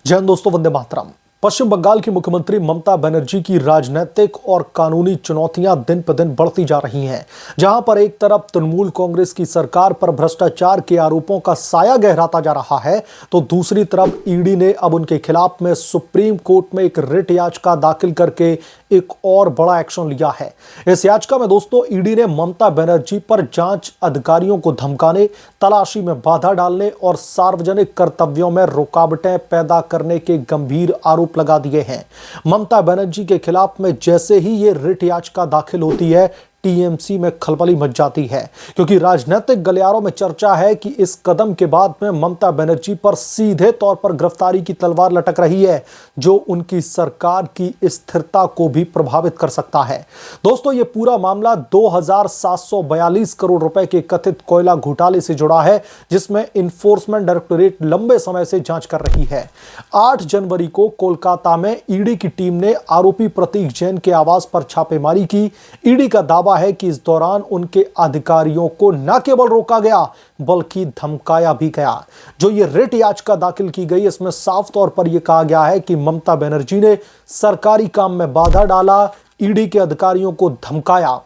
जय हिंद दोस्तों, वंदे मातरम। पश्चिम बंगाल की मुख्यमंत्री ममता बनर्जी की राजनीतिक और कानूनी चुनौतियां दिन पर दिन बढ़ती जा रही हैं। जहां पर एक तरफ तृणमूल कांग्रेस की सरकार पर भ्रष्टाचार के आरोपों का साया गहराता जा रहा है, तो दूसरी तरफ ईडी ने अब उनके खिलाफ में सुप्रीम कोर्ट में एक रिट याचिका दाखिल करके एक और बड़ा एक्शन लिया है। इस याचिका में दोस्तों ईडी ने ममता बनर्जी पर जांच अधिकारियों को धमकाने, तलाशी में बाधा डालने और सार्वजनिक कर्तव्यों में रुकावटें पैदा करने के गंभीर आरोप लगा दिए हैं। ममता बनर्जी के खिलाफ में जैसे ही ये रिट याचिका दाखिल होती है, टीएमसी में खलबली मच जाती है, क्योंकि राजनीतिक गलियारों में चर्चा है कि इस कदम के बाद में ममता बनर्जी पर सीधे तौर पर गिरफ्तारी की तलवार लटक रही है, जो उनकी सरकार की स्थिरता को भी प्रभावित कर सकता है। दोस्तों, ये पूरा मामला 2742 करोड़ रुपए के कथित कोयला घोटाले से जुड़ा है, जिसमें इन्फोर्समेंट डायरेक्टोरेट लंबे समय से जांच कर रही है। 8 जनवरी को कोलकाता में ईडी की टीम ने आरोपी प्रतीक जैन के आवास पर छापेमारी की। ईडी का दावा है कि इस दौरान उनके अधिकारियों को न केवल रोका गया बल्कि धमकाया भी गया। जो ये रिट याचिका दाखिल की गई, इसमें साफ तौर पर यह कहा गया है कि ममता बनर्जी ने सरकारी काम में बाधा डाला, ईडी के अधिकारियों को धमकाया।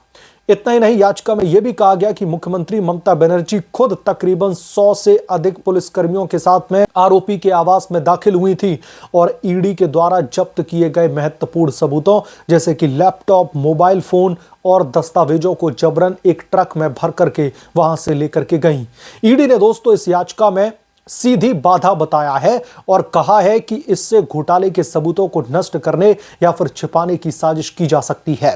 इतना ही नहीं, याचिका में यह भी कहा गया कि मुख्यमंत्री ममता बनर्जी खुद तकरीबन 100 से अधिक पुलिसकर्मियों के साथ में आरोपी के आवास में दाखिल हुई थी और ईडी के द्वारा जब्त किए गए महत्वपूर्ण सबूतों जैसे कि लैपटॉप, मोबाइल फोन और दस्तावेजों को जबरन एक ट्रक में भर करके वहां से लेकर के गई। ईडी ने दोस्तों इस याचिका में सीधी बाधा बताया है और कहा है कि इससे घोटाले के सबूतों को नष्ट करने या फिर छिपाने की साजिश की जा सकती है।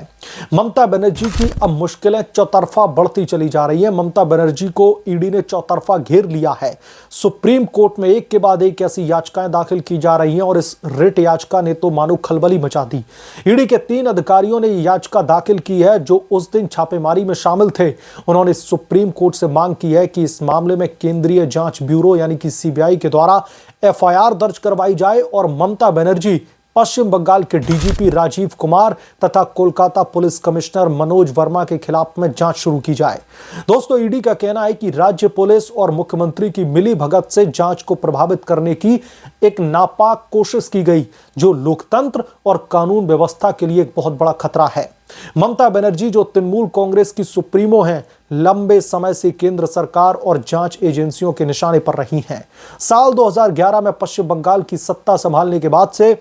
ममता बनर्जी की अब मुश्किलें चौतरफा बढ़ती चली जा रही है। ममता बनर्जी को ईडी ने चौतरफा घेर लिया है। सुप्रीम कोर्ट में एक के बाद एक ऐसी याचिकाएं दाखिल की जा रही हैं और इस रिट याचिका ने तो मानो खलबली मचा दी। ईडी के 3 अधिकारियों ने याचिका दाखिल की है जो उस दिन छापेमारी में शामिल थे। उन्होंने सुप्रीम कोर्ट से मांग की है कि इस मामले में केंद्रीय जांच ब्यूरो यानी कि सीबीआई के द्वारा एफआईआर दर्ज करवाई जाए और ममता बनर्जी, पश्चिम बंगाल के डीजीपी राजीव कुमार तथा कोलकाता पुलिस कमिश्नर मनोज वर्मा के खिलाफ में जांच शुरू की जाए। दोस्तों, ईडी का कहना है कि राज्य पुलिस और मुख्यमंत्री की मिली भगत से जांच को प्रभावित करने की एक नापाक कोशिश की गई, जो लोकतंत्र और कानून व्यवस्था के लिए एक बहुत बड़ा खतरा है। ममता बनर्जी, जो तृणमूल कांग्रेस की सुप्रीमो हैं, लंबे समय से केंद्र सरकार और जांच एजेंसियों के निशाने पर रही हैं। साल 2011 में पश्चिम बंगाल की सत्ता संभालने के बाद से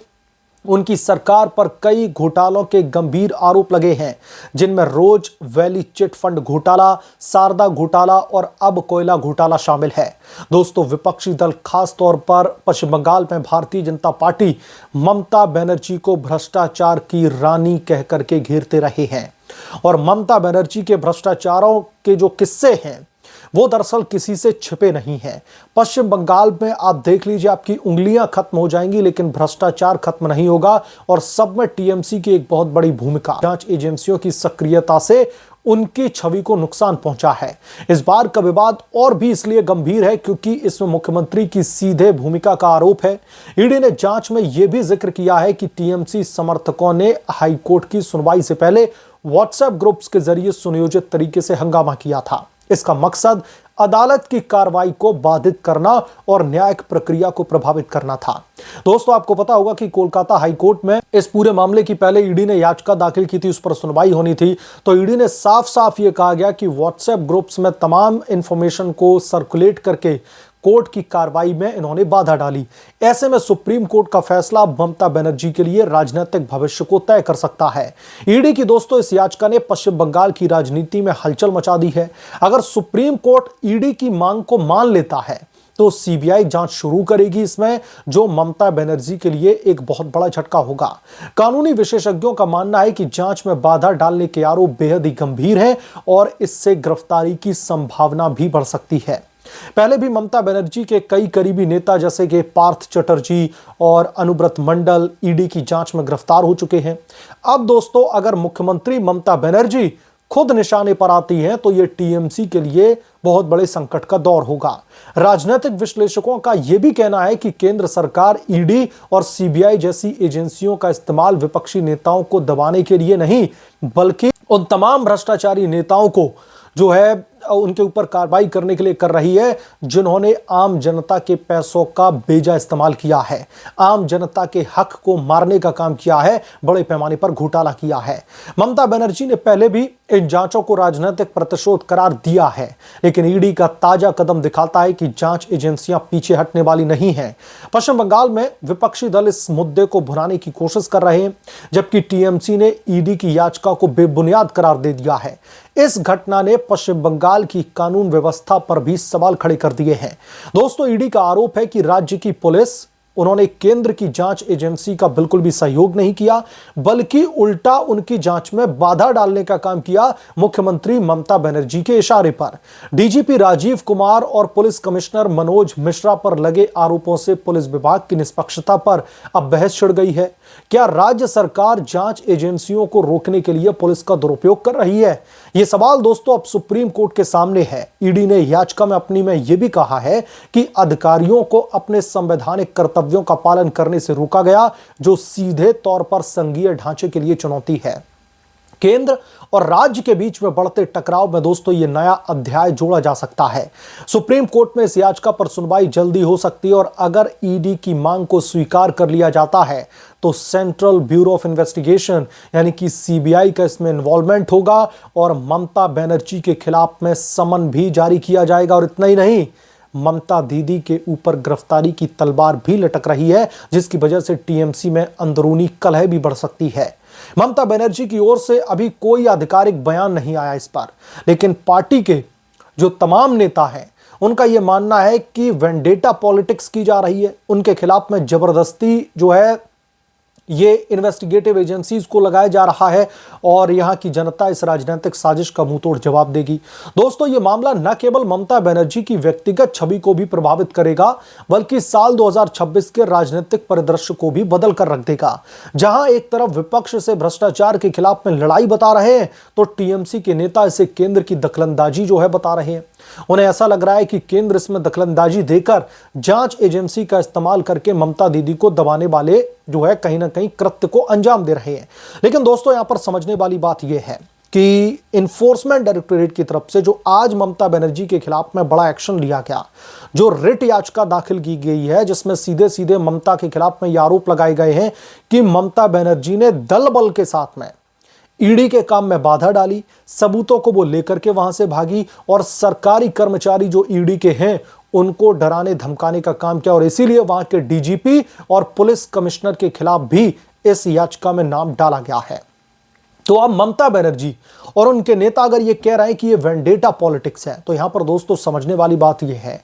उनकी सरकार पर कई घोटालों के गंभीर आरोप लगे हैं, जिनमें रोज वैली चिट फंड घोटाला, शारदा घोटाला और अब कोयला घोटाला शामिल है। दोस्तों, विपक्षी दल खास तौर पर पश्चिम बंगाल में भारतीय जनता पार्टी ममता बनर्जी को भ्रष्टाचार की रानी कह करके घेरते रहे हैं और ममता बनर्जी के भ्रष्टाचारों के जो किस्से हैं वो दरअसल किसी से छिपे नहीं हैं। पश्चिम बंगाल में आप देख लीजिए, आपकी उंगलियां खत्म हो जाएंगी लेकिन भ्रष्टाचार खत्म नहीं होगा और सब में टीएमसी की एक बहुत बड़ी भूमिका। जांच एजेंसियों की सक्रियता से उनकी छवि को नुकसान पहुंचा है। इस बार का विवाद और भी इसलिए गंभीर है क्योंकि इसमें मुख्यमंत्री की सीधे भूमिका का आरोप है। ईडी ने जांच में यह भी जिक्र किया है कि टीएमसी समर्थकों ने हाईकोर्ट की सुनवाई से पहले व्हाट्सएप ग्रुप्स के जरिए सुनियोजित तरीके से हंगामा किया था। इसका मकसद अदालत की कार्रवाई को बाधित करना और न्यायिक प्रक्रिया को प्रभावित करना था। दोस्तों, आपको पता होगा कि कोलकाता हाईकोर्ट में इस पूरे मामले की पहले ईडी ने याचिका दाखिल की थी, उस पर सुनवाई होनी थी। तो ईडी ने साफ साफ ये कहा गया कि व्हाट्सएप ग्रुप्स में तमाम इंफॉर्मेशन को सर्कुलेट करके कोर्ट की कार्रवाई में इन्होंने बाधा डाली। ऐसे में सुप्रीम कोर्ट का फैसला ममता बनर्जी के लिए राजनीतिक भविष्य को तय कर सकता है। ईडी की दोस्तों इस याचिका ने पश्चिम बंगाल की राजनीति में हलचल मचा दी है। अगर सुप्रीम कोर्ट ईडी की मांग को मान लेता है तो सीबीआई जांच शुरू करेगी इसमें, जो ममता बनर्जी के लिए एक बहुत बड़ा झटका होगा। कानूनी विशेषज्ञों का मानना है कि जांच में बाधा डालने के आरोप बेहद ही गंभीर हैं और इससे गिरफ्तारी की संभावना भी बढ़ सकती है। पहले भी ममता बनर्जी के कई करीबी नेता जैसे कि पार्थ चटर्जी और अनुब्रत मंडल ईडी की जांच में गिरफ्तार हो चुके हैं। अब दोस्तों, अगर मुख्यमंत्री ममता बनर्जी खुद निशाने पर आती हैं तो यह टीएमसी के लिए बहुत बड़े संकट का दौर होगा। राजनीतिक विश्लेषकों का यह भी कहना है कि केंद्र सरकार ईडी और सीबीआई जैसी एजेंसियों का इस्तेमाल विपक्षी नेताओं को दबाने के लिए नहीं, बल्कि उन तमाम भ्रष्टाचारी नेताओं को जो है उनके ऊपर कार्रवाई करने के लिए कर रही है जिन्होंने आम जनता के पैसों का बेजा इस्तेमाल किया है, आम जनता के हक को मारने का काम किया है, बड़े पैमाने पर घोटाला किया है। ममता बनर्जी ने पहले भी इन जांचों को राजनीतिक प्रतिशोध करार दिया है, लेकिन ईडी का ताजा कदम दिखाता है कि जांच एजेंसियां पीछे हटने वाली नहीं हैं। पश्चिम बंगाल में विपक्षी दल इस मुद्दे को भुनाने की कोशिश कर रहे हैं, जबकि टीएमसी ने ईडी की याचिका को बेबुनियाद करार दे दिया है। इस घटना ने पश्चिम बंगाल की कानून व्यवस्था पर भी सवाल खड़े कर दिए हैं। दोस्तों, ईडी का आरोप है कि राज्य की पुलिस, उन्होंने केंद्र की जांच एजेंसी का बिल्कुल भी सहयोग नहीं किया, बल्कि उल्टा उनकी जांच में बाधा डालने का काम किया मुख्यमंत्री ममता बनर्जी के इशारे पर। डीजीपी राजीव कुमार और पुलिस कमिश्नर मनोज मिश्रा पर लगे आरोपों से पुलिस विभाग की निष्पक्षता पर अब बहस छिड़ गई है। क्या राज्य सरकार जांच एजेंसियों को रोकने के लिए पुलिस का दुरुपयोग कर रही है? यह सवाल दोस्तों अब सुप्रीम कोर्ट के सामने है। ईडी ने याचिका में अपनी में यह भी कहा है कि अधिकारियों को अपने संवैधानिक कर्तव्यों का पालन करने से रोका गया, जो सीधे तौर पर संघीय ढांचे के लिए चुनौती है। केंद्र और राज्य के बीच में बढ़ते टकराव में दोस्तों ये नया अध्याय जोड़ा जा सकता है। सुप्रीम कोर्ट में इस याचिका पर सुनवाई जल्दी हो सकती है और अगर ईडी की मांग को स्वीकार कर लिया जाता है तो सेंट्रल ब्यूरो ऑफ इन्वेस्टिगेशन यानी कि सीबीआई का इसमें इन्वॉल्वमेंट होगा और ममता बनर्जी के खिलाफ में समन भी जारी किया जाएगा। और इतना ही नहीं, ममता दीदी के ऊपर गिरफ्तारी की तलवार भी लटक रही है, जिसकी वजह से टीएमसी में अंदरूनी कलह भी बढ़ सकती है। ममता बनर्जी की ओर से अभी कोई आधिकारिक बयान नहीं आया इस पर, लेकिन पार्टी के जो तमाम नेता हैं उनका यह मानना है कि वेंडेटा पॉलिटिक्स की जा रही है, उनके खिलाफ में जबरदस्ती जो है ये इन्वेस्टिगेटिव एजेंसीज को लगाया जा रहा है और यहां की जनता इस राजनीतिक साजिश का मुंहतोड़ जवाब देगी। दोस्तों, ये मामला न केवल ममता बनर्जी की व्यक्तिगत छवि को भी प्रभावित करेगा, बल्कि साल 2026 के राजनीतिक परिदृश्य को भी बदल कर रख देगा। जहां एक तरफ विपक्ष से भ्रष्टाचार के खिलाफ में लड़ाई बता रहे हैं, तो टीएमसी के नेता इसे केंद्र की दखलंदाजी जो है बता रहे हैं। उन्हें ऐसा लग रहा है कि केंद्र इसमें दखलंदाजी देकर जांच एजेंसी का इस्तेमाल करके ममता दीदी को दबाने वाले जो है कहीं ना कहीं कृत्य को अंजाम दे रहे हैं। लेकिन दोस्तों, यहां पर समझने वाली बात यह है कि इन्फोर्समेंट डायरेक्टोरेट की तरफ से जो आज ममता बनर्जी के खिलाफ में बड़ा एक्शन लिया गया, जो रिट याचिका दाखिल की गई है, जिसमें सीधे सीधे ममता के खिलाफ में यह आरोप लगाए गए हैं कि ममता बनर्जी ने दल बल के साथ में ईडी के काम में बाधा डाली, सबूतों को वो लेकर के वहां से भागी और सरकारी कर्मचारी जो ईडी के हैं उनको डराने धमकाने का काम किया और इसीलिए वहां के डीजीपी और पुलिस कमिश्नर के खिलाफ भी इस याचिका में नाम डाला गया है। तो अब ममता बनर्जी और उनके नेता अगर ये कह रहे हैं कि ये वेंडेटा पॉलिटिक्स है, तो यहां पर दोस्तों समझने वाली बात यह है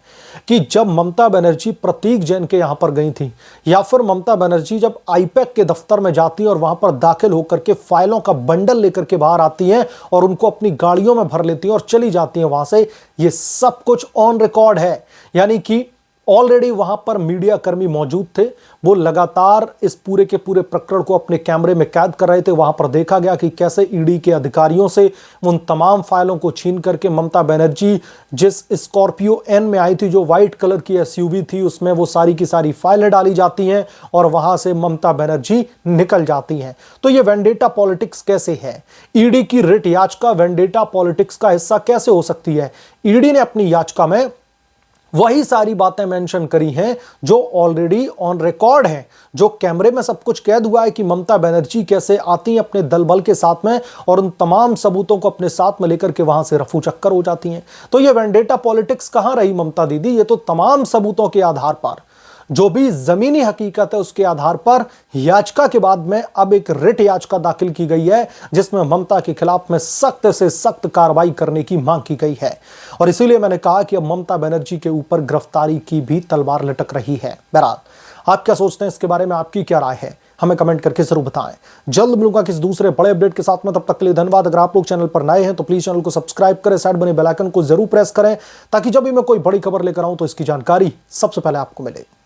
कि जब ममता बनर्जी प्रतीक जैन के यहां पर गई थी, या फिर ममता बनर्जी जब आईपैक के दफ्तर में जाती हैं और वहां पर दाखिल होकर के फाइलों का बंडल लेकर के बाहर आती हैं और उनको अपनी गाड़ियों में भर लेती हैं और चली जाती हैं वहां से, ये सब कुछ ऑन रिकॉर्ड है। यानी कि ऑलरेडी वहां पर मीडिया कर्मी मौजूद थे, वो लगातार इस पूरे के पूरे प्रकरण को अपने कैमरे में कैद कर रहे थे। वहां पर देखा गया कि कैसे ईडी के अधिकारियों से उन तमाम फाइलों को छीन करके ममता बनर्जी जिस स्कॉर्पियो एन में आई थी, जो व्हाइट कलर की एसयूवी थी, उसमें वो सारी की सारी फाइलें डाली जाती हैं और वहां से ममता बनर्जी निकल जाती हैं। तो ये वेंडेटा पॉलिटिक्स कैसे है? ईडी की रिट याचिका वेंडेटा पॉलिटिक्स का हिस्सा कैसे हो सकती है? ईडी ने अपनी याचिका में वही सारी बातें मेंशन करी हैं जो ऑलरेडी ऑन रिकॉर्ड हैं, जो कैमरे में सब कुछ कैद हुआ है कि ममता बनर्जी कैसे आती हैं अपने दल बल के साथ में और उन तमाम सबूतों को अपने साथ में लेकर के वहां से रफू चक्कर हो जाती हैं। तो ये वेंडेटा पॉलिटिक्स कहां रही ममता दीदी? ये तो तमाम सबूतों के आधार पर, जो भी जमीनी हकीकत है उसके आधार पर याचिका के बाद में अब एक रिट याचिका दाखिल की गई है, जिसमें ममता के खिलाफ में सख्त से सख्त कार्रवाई करने की मांग की गई है। और इसीलिए मैंने कहा कि अब ममता बनर्जी के ऊपर गिरफ्तारी की भी तलवार लटक रही है। बहरहाल, आप क्या सोचते हैं इसके बारे में? आपकी क्या राय है? हमें कमेंट करके जरूर बताएं। जल्द मिलूंगा किसी दूसरे बड़े अपडेट के साथ में, तब तक के लिए धन्यवाद। अगर आप लोग चैनल पर नए हैं तो प्लीज चैनल को सब्सक्राइब करें, साइड बने बेल आइकन को जरूर प्रेस करें, ताकि जब भी मैं कोई बड़ी खबर लेकर आऊं तो इसकी जानकारी सबसे पहले आपको मिले।